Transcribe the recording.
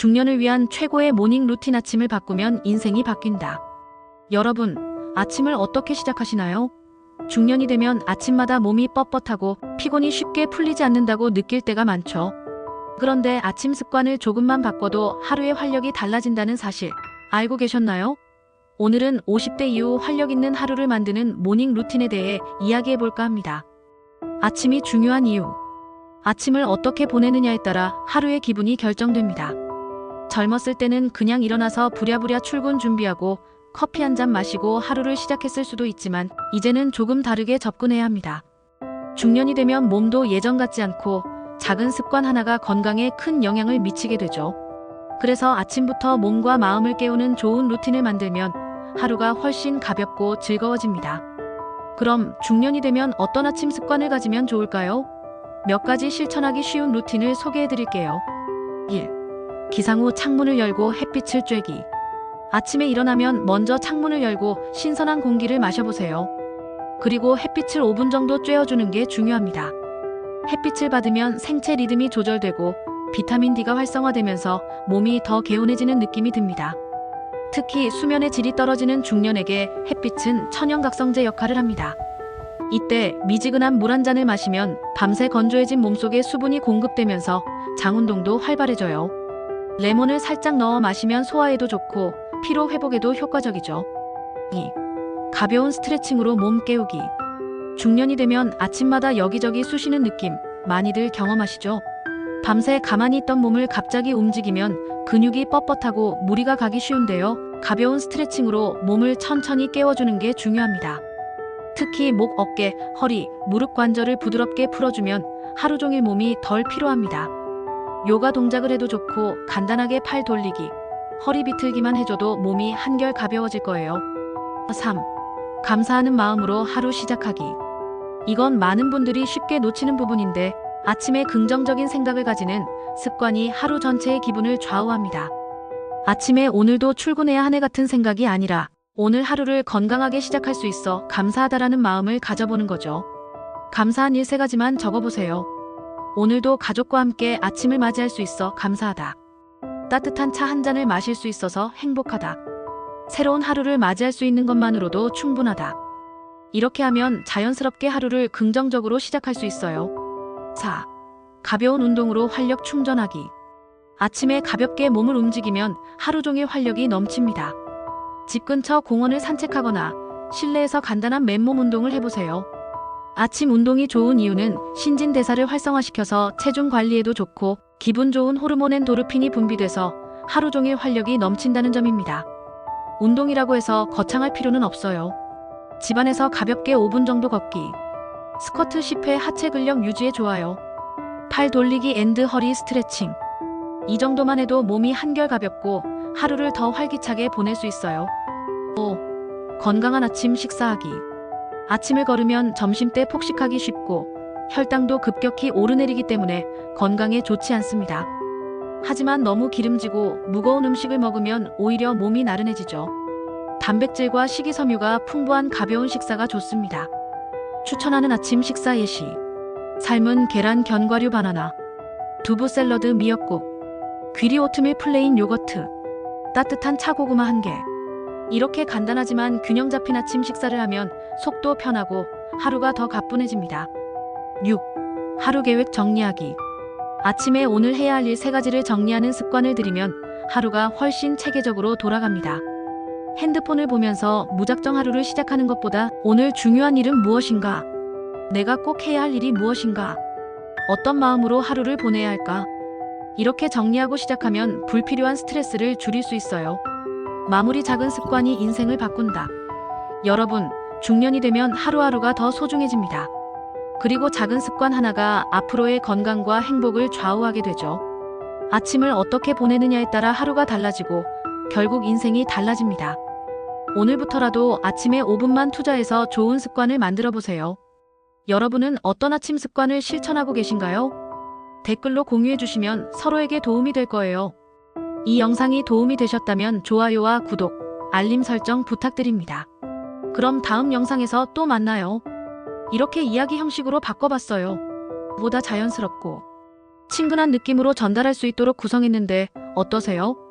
중년을 위한 최고의 모닝 루틴. 아침을 바꾸면 인생이 바뀐다. 여러분, 아침을 어떻게 시작하시나요? 중년이 되면 아침마다 몸이 뻣뻣하고 피곤이 쉽게 풀리지 않는다고 느낄 때가 많죠. 그런데 아침 습관을 조금만 바꿔도 하루의 활력이 달라진다는 사실 알고 계셨나요? 오늘은 50대 이후 활력 있는 하루를 만드는 모닝 루틴에 대해 이야기해 볼까 합니다. 아침이 중요한 이유. 아침을 어떻게 보내느냐에 따라 하루의 기분이 결정됩니다. 젊었을 때는 그냥 일어나서 부랴부랴 출근 준비하고 커피 한 잔 마시고 하루를 시작했을 수도 있지만 이제는 조금 다르게 접근해야 합니다. 중년이 되면 몸도 예전 같지 않고 작은 습관 하나가 건강에 큰 영향을 미치게 되죠. 그래서 아침부터 몸과 마음을 깨우는 좋은 루틴을 만들면 하루가 훨씬 가볍고 즐거워집니다. 그럼 중년이 되면 어떤 아침 습관을 가지면 좋을까요? 몇 가지 실천하기 쉬운 루틴을 소개해 드릴게요. 1. 기상 후 창문을 열고 햇빛을 쬐기. 아침에 일어나면 먼저 창문을 열고 신선한 공기를 마셔보세요. 그리고 햇빛을 5분 정도 쬐어주는 게 중요합니다. 햇빛을 받으면 생체 리듬이 조절되고 비타민 D가 활성화되면서 몸이 더 개운해지는 느낌이 듭니다. 특히 수면의 질이 떨어지는 중년에게 햇빛은 천연각성제 역할을 합니다. 이때 미지근한 물 한 잔을 마시면 밤새 건조해진 몸속에 수분이 공급되면서 장 운동도 활발해져요. 레몬을 살짝 넣어 마시면 소화에도 좋고 피로 회복에도 효과적이죠. 2. 가벼운 스트레칭으로 몸 깨우기. 중년이 되면 아침마다 여기저기 쑤시는 느낌 많이들 경험하시죠? 밤새 가만히 있던 몸을 갑자기 움직이면 근육이 뻣뻣하고 무리가 가기 쉬운데요. 가벼운 스트레칭으로 몸을 천천히 깨워주는 게 중요합니다. 특히 목, 어깨, 허리, 무릎 관절을 부드럽게 풀어주면 하루 종일 몸이 덜 피로합니다. 요가 동작을 해도 좋고 간단하게 팔 돌리기, 허리 비틀기만 해줘도 몸이 한결 가벼워질 거예요. 3. 감사하는 마음으로 하루 시작하기. 이건 많은 분들이 쉽게 놓치는 부분인데 아침에 긍정적인 생각을 가지는 습관이 하루 전체의 기분을 좌우합니다. 아침에 오늘도 출근해야 하네 같은 생각이 아니라 오늘 하루를 건강하게 시작할 수 있어 감사하다라는 마음을 가져보는 거죠. 감사한 일 3가지만 적어보세요. 오늘도 가족과 함께 아침을 맞이할 수 있어 감사하다. 따뜻한 차 한 잔을 마실 수 있어서 행복하다. 새로운 하루를 맞이할 수 있는 것만으로도 충분하다. 이렇게 하면 자연스럽게 하루를 긍정적으로 시작할 수 있어요. 4. 가벼운 운동으로 활력 충전하기. 아침에 가볍게 몸을 움직이면 하루 종일 활력이 넘칩니다. 집 근처 공원을 산책하거나 실내에서 간단한 맨몸 운동을 해보세요. 아침 운동이 좋은 이유는 신진대사를 활성화시켜서 체중 관리에도 좋고 기분 좋은 호르몬 엔도르핀이 분비돼서 하루 종일 활력이 넘친다는 점입니다. 운동이라고 해서 거창할 필요는 없어요. 집안에서 가볍게 5분 정도 걷기. 스쿼트 10회 하체 근력 유지에 좋아요. 팔 돌리기 앤드 허리 스트레칭. 이 정도만 해도 몸이 한결 가볍고 하루를 더 활기차게 보낼 수 있어요. 5. 건강한 아침 식사하기. 아침을 걸으면 점심때 폭식하기 쉽고 혈당도 급격히 오르내리기 때문에 건강에 좋지 않습니다. 하지만 너무 기름지고 무거운 음식을 먹으면 오히려 몸이 나른해지죠. 단백질과 식이섬유가 풍부한 가벼운 식사가 좋습니다. 추천하는 아침 식사 예시. 삶은 계란 견과류 바나나, 두부 샐러드 미역국, 귀리 오트밀 플레인 요거트, 따뜻한 차고구마 1개. 이렇게 간단하지만 균형 잡힌 아침 식사를 하면 속도 편하고 하루가 더 가뿐해집니다. 6. 하루 계획 정리하기. 아침에 오늘 해야 할 일 3가지를 정리하는 습관을 들이면 하루가 훨씬 체계적으로 돌아갑니다. 핸드폰을 보면서 무작정 하루를 시작하는 것보다 오늘 중요한 일은 무엇인가? 내가 꼭 해야 할 일이 무엇인가? 어떤 마음으로 하루를 보내야 할까? 이렇게 정리하고 시작하면 불필요한 스트레스를 줄일 수 있어요. 마무리. 작은 습관이 인생을 바꾼다. 여러분, 중년이 되면 하루하루가 더 소중해집니다. 그리고 작은 습관 하나가 앞으로의 건강과 행복을 좌우하게 되죠. 아침을 어떻게 보내느냐에 따라 하루가 달라지고 결국 인생이 달라집니다. 오늘부터라도 아침에 5분만 투자해서 좋은 습관을 만들어 보세요. 여러분은 어떤 아침 습관을 실천하고 계신가요? 댓글로 공유해 주시면 서로에게 도움이 될 거예요. 이 영상이 도움이 되셨다면 좋아요와 구독, 알림 설정 부탁드립니다. 그럼 다음 영상에서 또 만나요. 이렇게 이야기 형식으로 바꿔봤어요. 보다 자연스럽고 친근한 느낌으로 전달할 수 있도록 구성했는데 어떠세요?